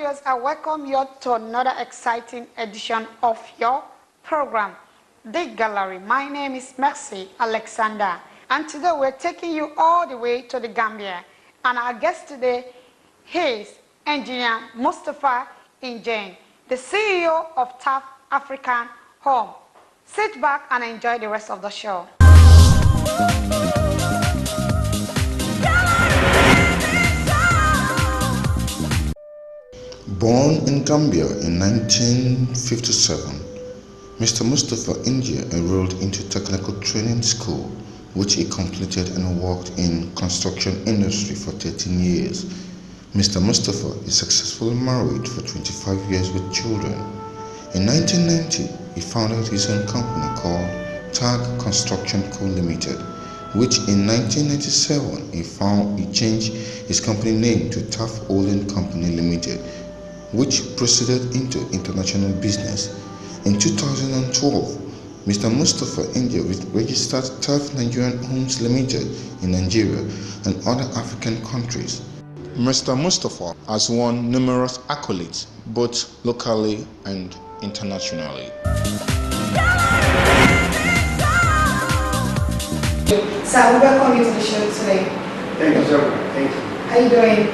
viewers, I welcome you to another exciting edition of your program, The Gallery. My name is Mercy Alexander, and today we're taking you all the way to the Gambia. And our guest today is Engineer Mustapha Njie, the CEO of Taf Africa Homes. Sit back and enjoy the rest of the show. Born in Gambia in 1957, Mr. Mustapha Njie enrolled into technical training school, which he completed and worked in construction industry for 13 years. Mr. Mustapha is successfully married for 25 years with children. In 1990, he founded his own company called Tag Construction Co. Limited, which in 1997 he changed his company name to Taf Holding Company Limited, which proceeded into international business. In 2012, Mr. Mustapha Njie registered Taf Nigerian Homes Limited in Nigeria and other African countries. Mr. Mustapha has won numerous accolades, both locally and internationally. So, welcome you to the show today. Thank you so much. Thank you. How are you doing?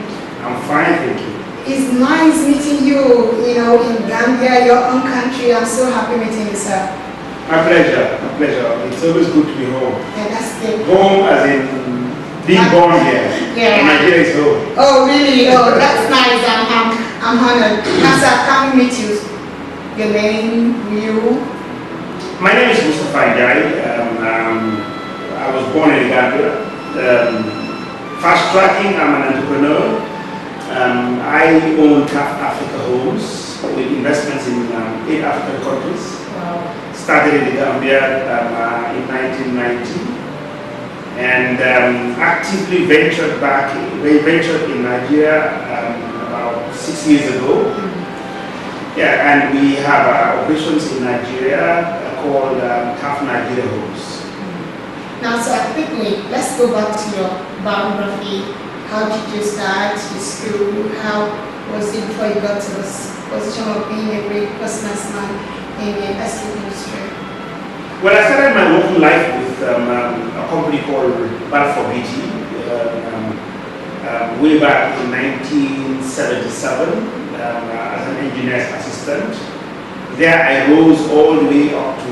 I'm fine, thank you. It's nice meeting you, in Gambia, your own country. I'm so happy meeting you, sir. My pleasure, my pleasure. It's always good to be home. Yeah, that's good. Home as in being born here. Yeah. Nigeria is home. Oh, really? Oh, that's nice. I'm honored. Now, sir, can we meet you? Your name, you? My name is Mustapha Njie. I was born in Gambia. Fast tracking, I'm an entrepreneur. I own Taf Africa Homes with investments in 8 African countries. Wow. Started in the Gambia in 1990 and actively ventured in Nigeria about 6 years ago. Yeah, and we have operations in Nigeria called Taf Nigeria Homes. Now, sir, quickly, let's go back to your biography. How did you start your school? How was it before you got to this position of being a great businessman in the estate industry? Well, I started my working life with a company called BT way back in 1977 as an engineer's assistant. There I rose all the way up to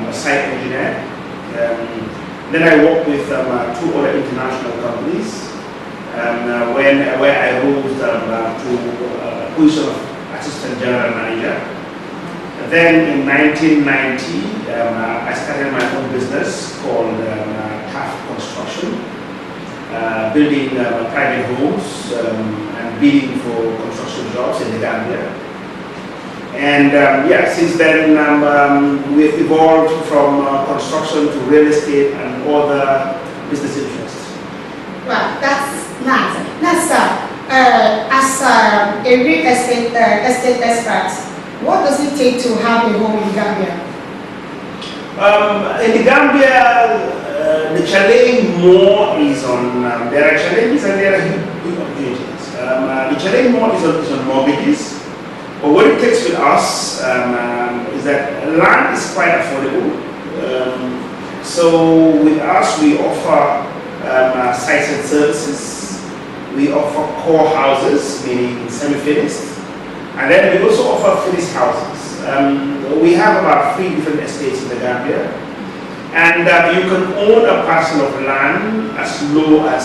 a site engineer. Then I worked with 2 other international companies. Where I rose to a position of assistant general manager. And then in 1990, I started my own business called Taf Construction, building private homes and bidding for construction jobs in the Gambia. And since then we've evolved from construction to real estate and other business interests. Well, that's nice. Now, sir, as a real estate expert, what does it take to have a home in Gambia? In the Gambia, the challenge more is on, there are challenges and there are big opportunities. The challenge more is on mortgages. But what it takes with us is that land is quite affordable. So with us, we offer sites and services. We offer core houses, meaning semi-finished, and then we also offer finished houses. We have about 3 different estates in the Gambia, and you can own a parcel of land as low as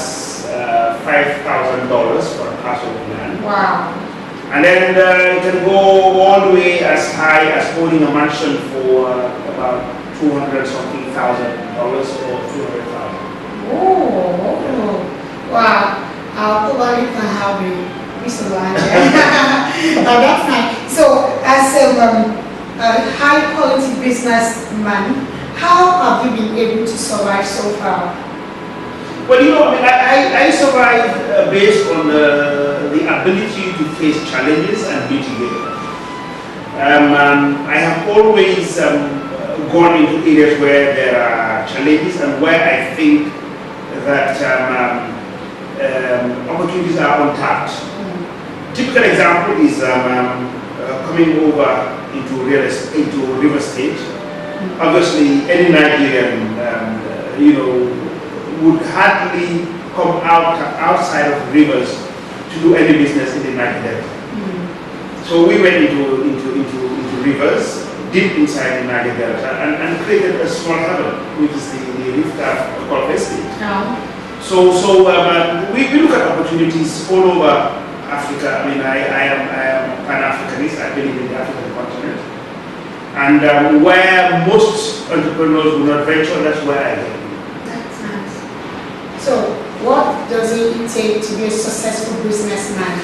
$5,000 for a parcel of land. Wow. And then you can go all the way as high as owning a mansion for about $200-something thousand or $200,000. Oh, wow. I'll probably can have a piece of land there. That's nice. So, as a high quality businessman, how have you been able to survive so far? Well, I survive based on the ability to face challenges and mitigate them. I have always gone into areas where there are challenges and where I think that opportunities are untapped. Typical example is coming over into River State. Obviously, any Nigerian, would hardly come outside of rivers to do any business in the Niger Delta. So we went into rivers, deep inside the Niger Delta, and created a small haven, which is the Rift Taf Estate. So we look at opportunities all over Africa. I mean, I am Pan-Africanist. I believe in the African continent. And where most entrepreneurs will not venture, that's where I go. That's nice. So, what does it take to be a successful businessman?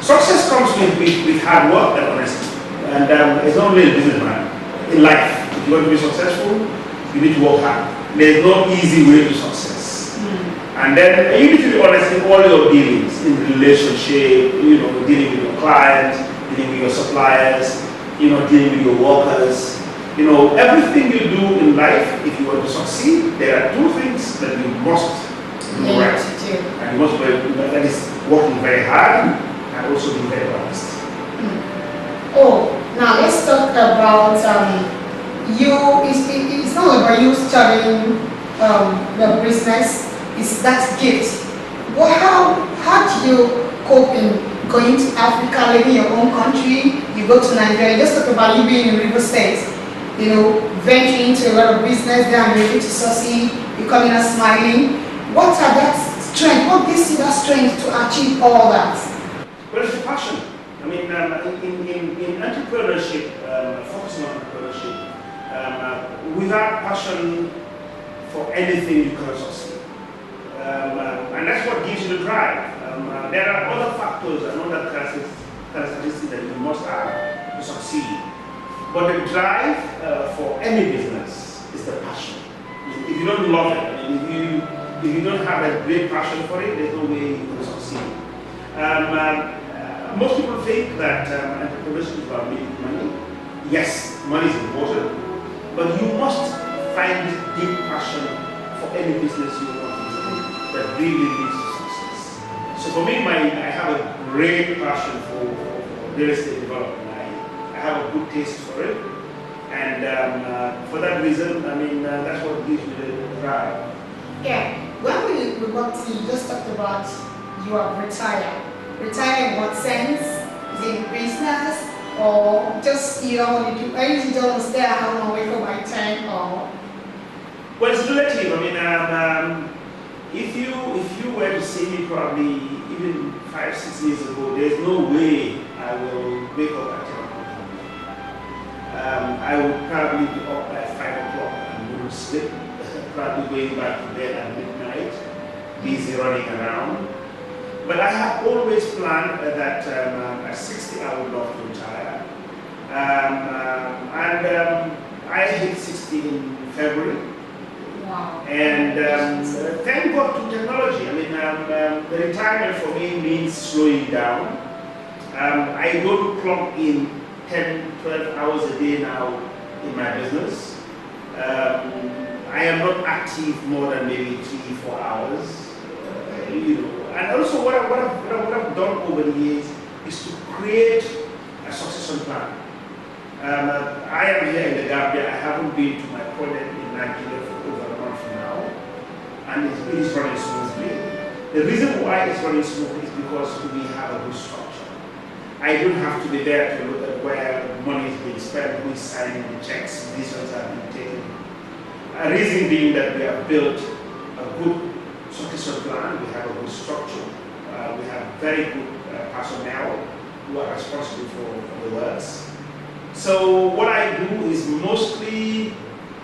Success comes with hard work and honesty. And it's not only a businessman. In life, if you want to be successful, you need to work hard. There's no easy way to success. And then you need to be honest in all your dealings, in relationship, dealing with your clients, dealing with your suppliers, dealing with your workers. Everything you do in life, if you want to succeed, there are two things that you must do right. And you must that is working very hard and also being very honest. Now let's talk about you. It's not about you studying the business. It's that gift. Well, how do you cope in going to Africa, living your own country? You go to Nigeria. Just talk about you being in River State. Venturing into a lot of business there and you're able to succeed. You coming out smiling. What are that strength? What gives you that strength to achieve all that? Well, it's a passion. I mean, in entrepreneurship, focusing on entrepreneurship, without passion for anything, you cannot succeed. And that's what gives you the drive. There are other factors and other characteristics that you must have to succeed. But the drive for any business is the passion. If you don't love it, I mean, if you don't have a great passion for it, there's no way you can succeed. Most people think that entrepreneurship is about making money. Yes, money is important, but you must find deep passion for any business you want to do that really leads to success. So for me, I have a great passion for real estate development. I have a good taste for it, and for that reason, I mean, that's what gives me the drive. Yeah, when you just talked about you have retired. Retire in what sense? Is it in business or just you don't stay at home and wake up by 10 or? Well, it's relative. I mean, if you were to see me probably even 5-6 years ago, there's no way I will wake up at 10 o'clock. I would probably be up by 5 o'clock and wouldn't sleep. Probably going back to bed at midnight, busy running around. But I have always planned that at 60 I would love to retire. I hit 60 in February. Wow. And thank God to technology. I mean, the retirement for me means slowing down. I don't clock in 10, 12 hours a day now in my business. I am not active more than maybe 3-4 hours. And also what I've done over the years is to create a succession plan. I am here in the Gambia. I haven't been to my project in Nigeria for over a month now, and it is running smoothly. The reason why it's running smoothly is because we have a good structure. I don't have to be there to look at where money is being spent, who is signing the checks, these ones have been taken. A reason being that we have built a good succession plan, we have a good structure, we have very good personnel who are responsible for the works. So what I do is mostly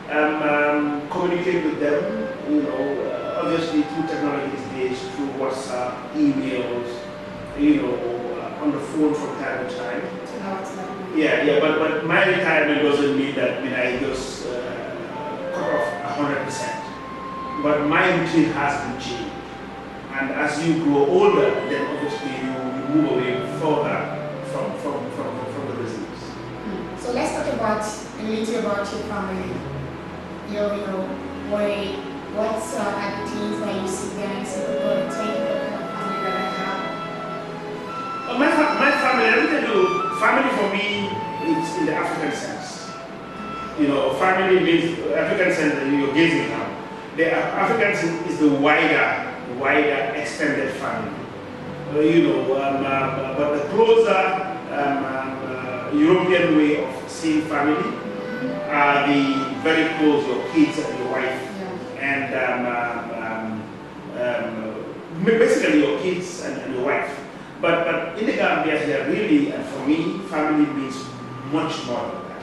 communicate with them, obviously through technology these days, through WhatsApp, emails, on the phone from time to time. Yeah, but my retirement doesn't mean that I just cut off 100%. But my routine has been changed. And as you grow older, then obviously you move away further from the business. So let's talk about a little about your family. What are the things that you see there and say, people, thank you for the family that I have? family for me, it's in the African sense. You know, family means African sense that you're gazing now. The African sense is the wider extended family. You know, but the closer European way of seeing family are the very close, your kids and your wife, and basically your kids and your wife. But in the Gambia here, really, and for me, family means much more than that.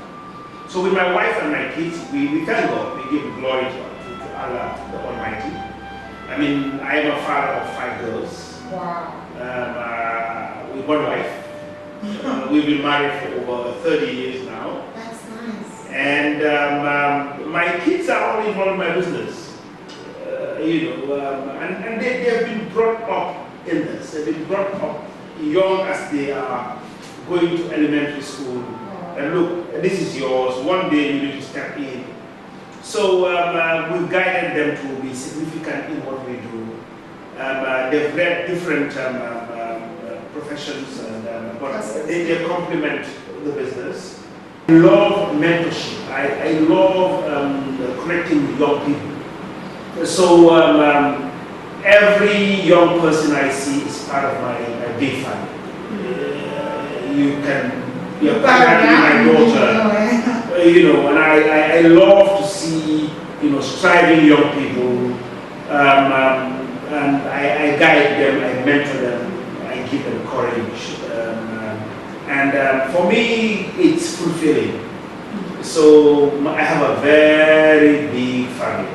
So with my wife and my kids, we thank God, we give glory to Allah, the Almighty. I mean, I am a father of 5 girls. Wow. With one wife. We've been married for over 30 years now. That's nice. And my kids are all involved in my business. You know, and they have been brought up in this. They've been brought up young as they are going to elementary school. And look, this is yours. One day you need to step in. So we've guided them to be significant in what we do. They've read different professions, but they complement the business. I love mentorship. I love connecting with young people. So every young person I see is part of my big family. You're my daughter. You know, and I love to see, you know, striving young people, and I guide them, I mentor them, I give them courage, and for me, it's fulfilling. So I have a very big family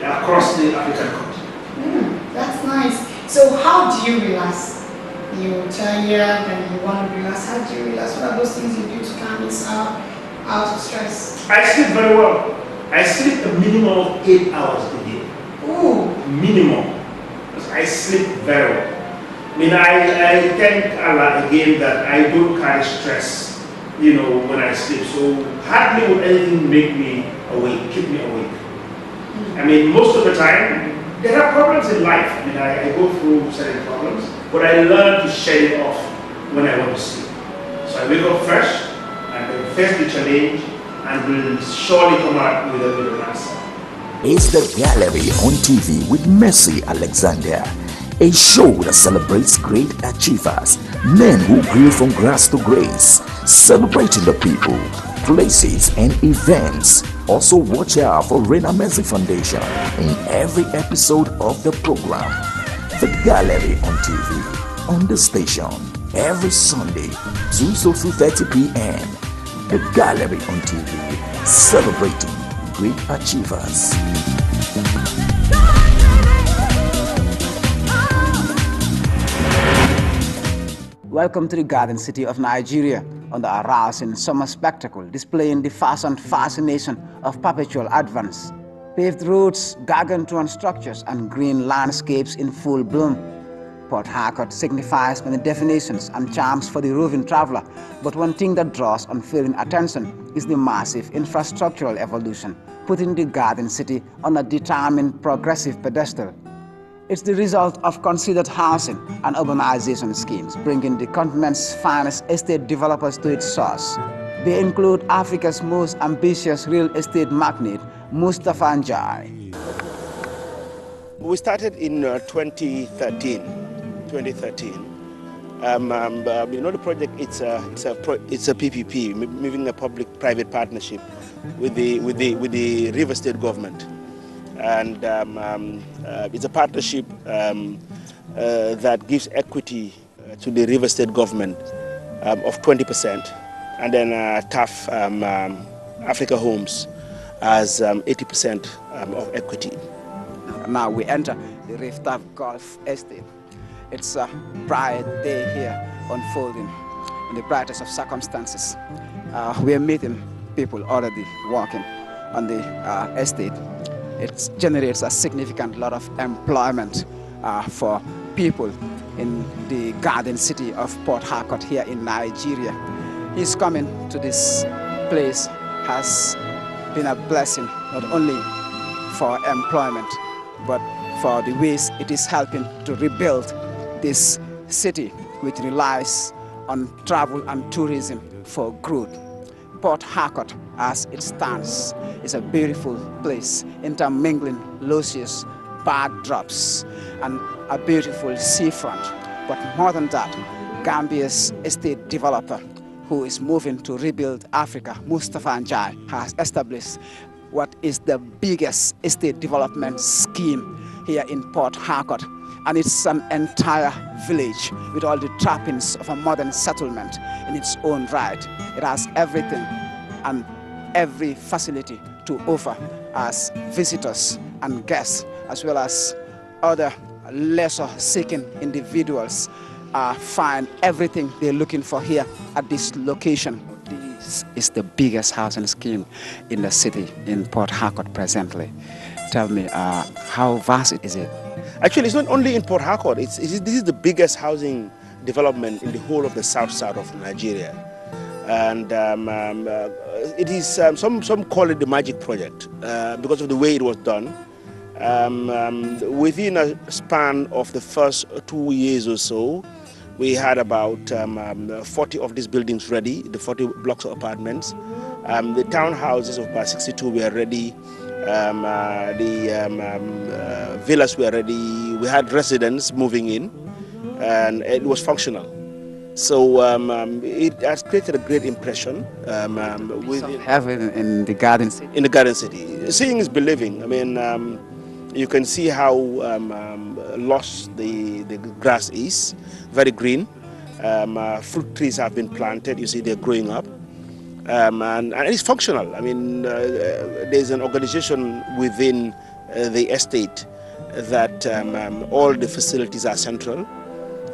across the African continent. That's nice. So how do you relax? You're tired and you want to relax. How do you relax? What are those things you do to calm yourself out of stress? I sleep very well. I sleep a minimum of 8 hours a day. Ooh. Minimum. I sleep very well. I mean, I thank Allah again that I don't carry stress, you know, when I sleep. So hardly would anything make me awake, keep me awake. I mean, most of the time, there are problems in life. I mean, I go through certain problems, but I learn to shut it off when I want to sleep. So I wake up fresh, and then face the challenge, and will surely come out with an answer. It's The Gallery on TV with Mercy Alexander, a show that celebrates great achievers, men who grew from grass to grace, celebrating the people, places and events. Also watch out for Reina Mercy Foundation in every episode of the program. The Gallery on TV, on the station, every Sunday, 2 to 2:30 p.m. The Gallery on TV, celebrating great achievers. Welcome to the Garden City of Nigeria on the arousing summer spectacle, displaying the fascination of perpetual advance. Paved roads, gargantuan structures, and green landscapes in full bloom. Port Harcourt signifies many definitions and charms for the roving traveler, but one thing that draws unfailing attention is the massive infrastructural evolution, putting the Garden City on a determined progressive pedestal. It's the result of considered housing and urbanization schemes, bringing the continent's finest estate developers to its source. They include Africa's most ambitious real estate magnate, Mustapha Njie. We started in 2013. You know, the project, it's a PPP, moving a public-private partnership with the River State government. And it's a partnership that gives equity to the River State government of 20%, and then Taf Africa Homes has 80% of equity. Now we enter the Reef Taf Golf Estate. It's a bright day here, unfolding in the brightest of circumstances. We are meeting people already walking on the estate. It generates a significant lot of employment for people in the Garden City of Port Harcourt here in Nigeria. His coming to this place has been a blessing, not only for employment, but for the ways it is helping to rebuild this city, which relies on travel and tourism for growth. Port Harcourt, as it stands, is a beautiful place, intermingling luscious backdrops and a beautiful seafront. But more than that, Gambia's estate developer, who is moving to rebuild Africa, Mustapha Njie, has established what is the biggest estate development scheme here in Port Harcourt. And it's an entire village with all the trappings of a modern settlement in its own right. It has everything and every facility to offer as visitors and guests, as well as other leisure-seeking individuals find everything they're looking for here at this location. This is the biggest housing scheme in the city in Port Harcourt presently. Tell me, how vast is it? Actually, it's not only in Port Harcourt. This is the biggest housing development in the whole of the south of Nigeria. And it is, some call it the magic project because of the way it was done. Within a span of the first 2 years or so, we had about 40 of these buildings ready, the 40 blocks of apartments. The townhouses of about 62 were ready. The villas were ready. We had residents moving in, and it was functional. So it has created a great impression. Heaven in the garden city. In the garden city, seeing is believing. I mean, you can see how lush the grass is, very green. Fruit trees have been planted. You see, they're growing up. And it's functional. I mean, there's an organization within the estate that all the facilities are central.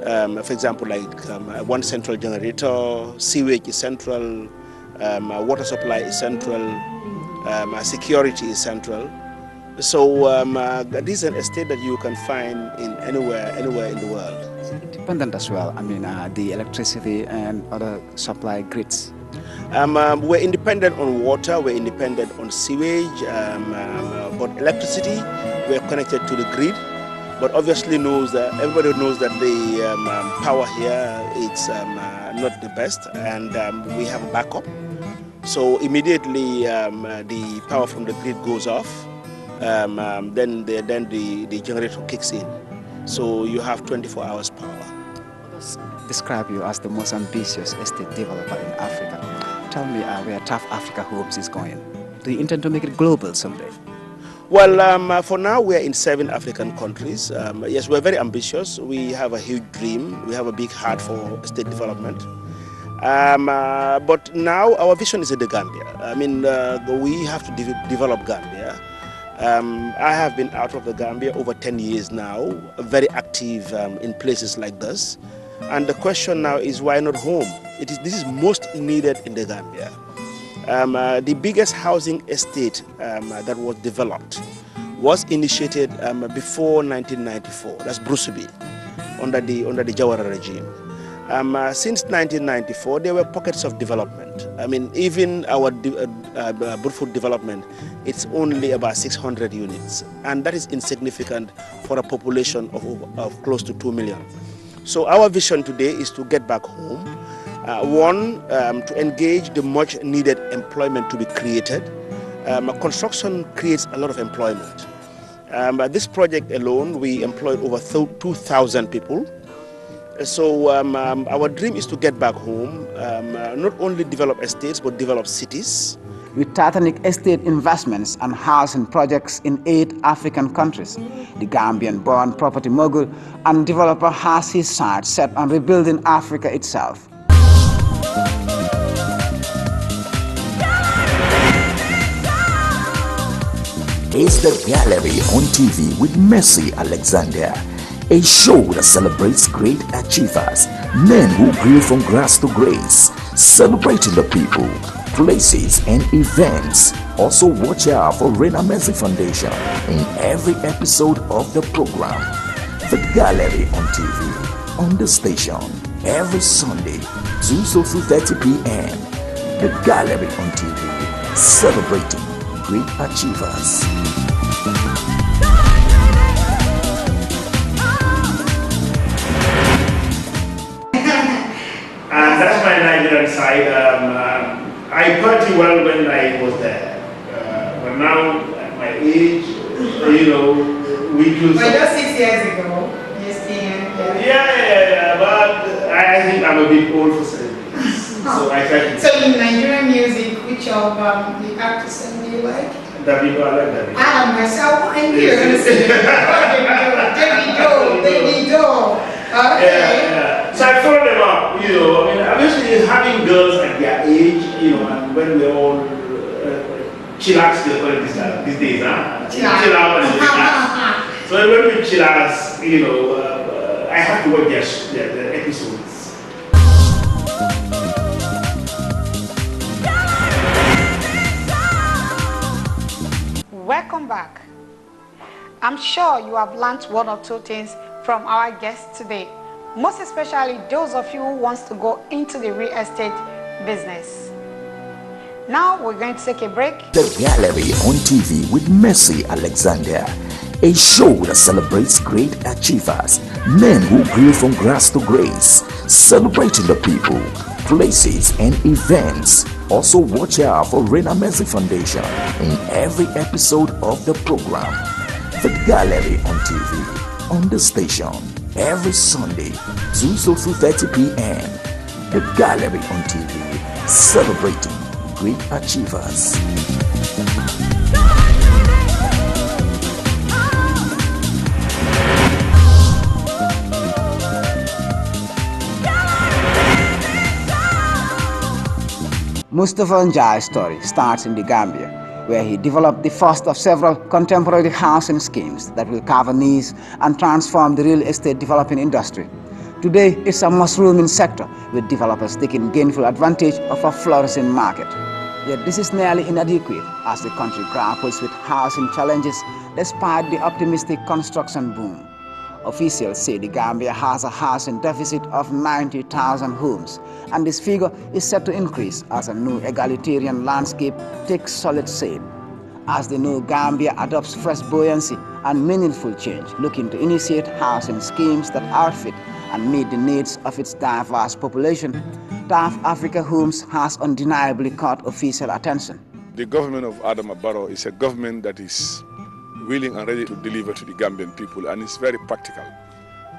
For example, like one central generator, sewage is central, water supply is central, security is central. So this is an estate that you can find in anywhere in the world. It's independent as well. I mean, the electricity and other supply grids. We're independent on water, we're independent on sewage, but electricity, we're connected to the grid. But obviously everybody knows that the power here is not the best, and we have a backup. So immediately the power from the grid goes off, then the generator kicks in. So you have 24 hours power. Describe you as the most ambitious estate developer in Africa. Tell me where Taf Africa Homes is going. Do you intend to make it global someday? Well, for now we're in 7 African countries. Yes, we're very ambitious. We have a huge dream. We have a big heart for estate development. But now our vision is in the Gambia. I mean, we have to develop Gambia. I have been out of the Gambia over 10 years now, very active in places like this. And the question now is, why not home? This is most needed in the Gambia. The biggest housing estate that was developed was initiated before 1994. That's Brusubi, under the Jawara regime. Since 1994, there were pockets of development. I mean, even our Burfoot development, it's only about 600 units, and that is insignificant for a population of close to 2 million. So our vision today is to get back home. One, to engage the much needed employment to be created. Construction creates a lot of employment. This project alone, we employed over 2,000 people. So our dream is to get back home, not only develop estates, but develop cities. With titanic estate investments and housing projects in 8 African countries, the Gambian-born property mogul and developer has his sights set on rebuilding Africa itself. It's the Gallery on TV with Mercy Alexander, a show that celebrates great achievers, men who grew from grass to grace, celebrating the people, places and events. Also watch out for Reina Mercy Foundation in every episode of the program. The Gallery on TV, on the station, every Sunday, 2 to 3:30 p.m. The Gallery on TV, celebrating great achievers. that's my Nigerian side. I party well when I was there, but now at my age, you know, we do. But just 6 years ago, you still. Yeah. But I think I'm a bit old for celebrities, so I try to. So in Nigerian music, which of the actors do you like? David, I like David. Myself, I knew you were going to say David. Okay. Yeah. So I follow them up, you know. I mean, obviously having girls at their age, you know, and when we're all chillax, they call it these days, huh? Chill out and relax. So when we chillax, you know, I have to watch their episodes. Welcome back. I'm sure you have learned one or two things from our guests today, most especially those of you who wants to go into the real estate business. Now we're going to take a break. The Gallery on TV with Mercy Alexander, a show that celebrates great achievers, men who grew from grass to grace, celebrating the people, places and events. Also watch out for Reina Mercy Foundation in every episode of the program. The Gallery on TV, on the station, every Sunday, 2 to 3:30 p.m. The Gallery on TV, celebrating great achievers. Mustapha Njie's story starts in the Gambia, where he developed the first of several contemporary housing schemes that will cover needs and transform the real estate developing industry. Today, it's a mushrooming sector, with developers taking gainful advantage of a flourishing market. Yet this is nearly inadequate as the country grapples with housing challenges despite the optimistic construction boom. Officials say the Gambia has a housing deficit of 90,000 homes, and this figure is set to increase as a new egalitarian landscape takes solid shape. As the new Gambia adopts fresh buoyancy and meaningful change, looking to initiate housing schemes that outfit and meet the needs of its diverse population, Taf Africa Homes has undeniably caught official attention. The government of Adama Barrow is a government that is willing and ready to deliver to the Gambian people, and it's very practical.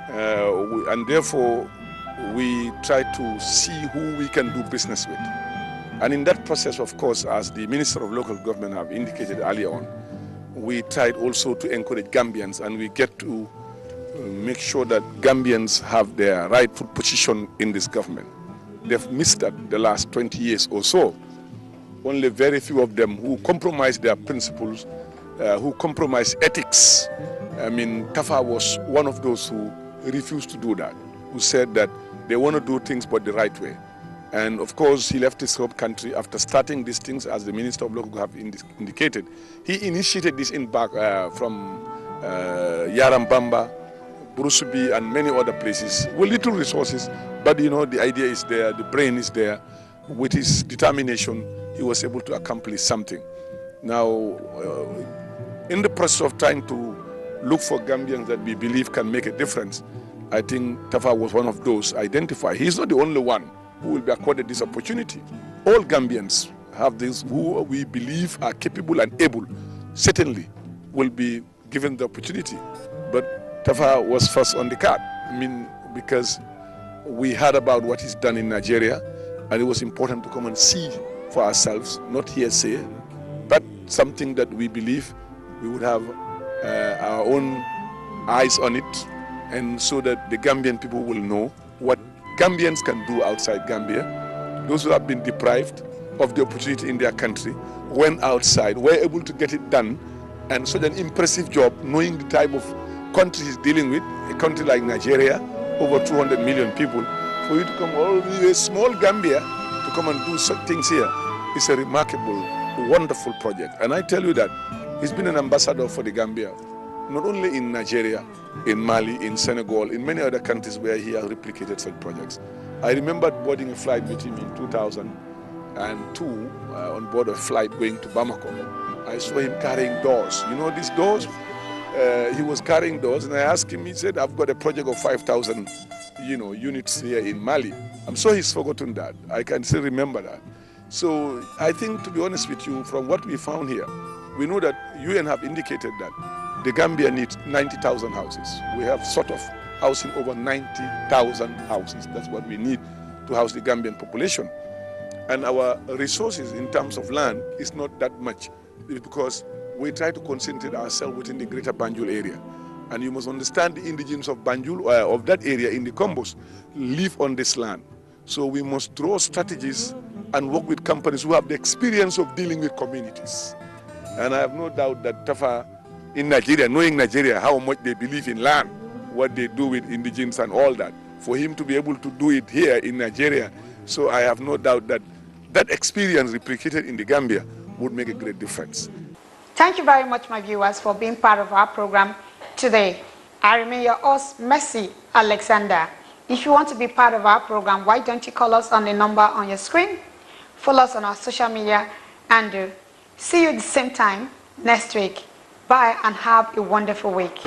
And therefore, we try to see who we can do business with. And in that process, of course, as the Minister of Local Government have indicated earlier on, we tried also to encourage Gambians, and we get to make sure that Gambians have their rightful position in this government. They've missed that the last 20 years or so. Only very few of them who compromise their principles, who compromise ethics. I mean, Tafa was one of those who refused to do that, who said that they want to do things but the right way. And of course, he left his home country after starting these things, as the Minister of Local have indicated. He initiated this in back from Yarambamba, Burusubi, and many other places with little resources. But you know, the idea is there, the brain is there. With his determination, he was able to accomplish something. Now, in the process of trying to look for Gambians that we believe can make a difference, I think Tafa was one of those identified. He's not the only one who will be accorded this opportunity. All Gambians have this, who we believe are capable and able, certainly will be given the opportunity. But Tafa was first on the card. I mean, because we heard about what he's done in Nigeria, and it was important to come and see for ourselves, not hearsay, but something that we believe we would have our own eyes on it, and so that the Gambian people will know what Gambians can do outside Gambia. Those who have been deprived of the opportunity in their country, went outside, were able to get it done, and such an impressive job, knowing the type of country he's dealing with, a country like Nigeria, over 200 million people, for you to come all the way, small Gambia, to come and do such things here, is a remarkable, wonderful project. And I tell you that he's been an ambassador for the Gambia, not only in Nigeria, in Mali, in Senegal, in many other countries where he has replicated such projects. I remember boarding a flight with him in 2002 on board a flight going to Bamako. I saw him carrying doors. You know these doors? he was carrying those, and I asked him, he said, I've got a project of 5,000, units here in Mali. I'm sure he's forgotten that. I can still remember that. So I think, to be honest with you, from what we found here, we know that UN have indicated that the Gambia needs 90,000 houses. We have sort of housing over 90,000 houses. That's what we need to house the Gambian population. And our resources in terms of land is not that much, because we try to concentrate ourselves within the greater Banjul area. And you must understand the indigenes of Banjul, of that area in the Combos, live on this land. So we must draw strategies and work with companies who have the experience of dealing with communities. And I have no doubt that Tafa in Nigeria, knowing Nigeria, how much they believe in land, what they do with indigenes and all that, for him to be able to do it here in Nigeria, so I have no doubt that that experience replicated in the Gambia would make a great difference. Thank you very much, my viewers, for being part of our program today. I remain your host, Mercy Alexander. If you want to be part of our program, why don't you call us on the number on your screen? Follow us on our social media, and see you at the same time next week. Bye and have a wonderful week.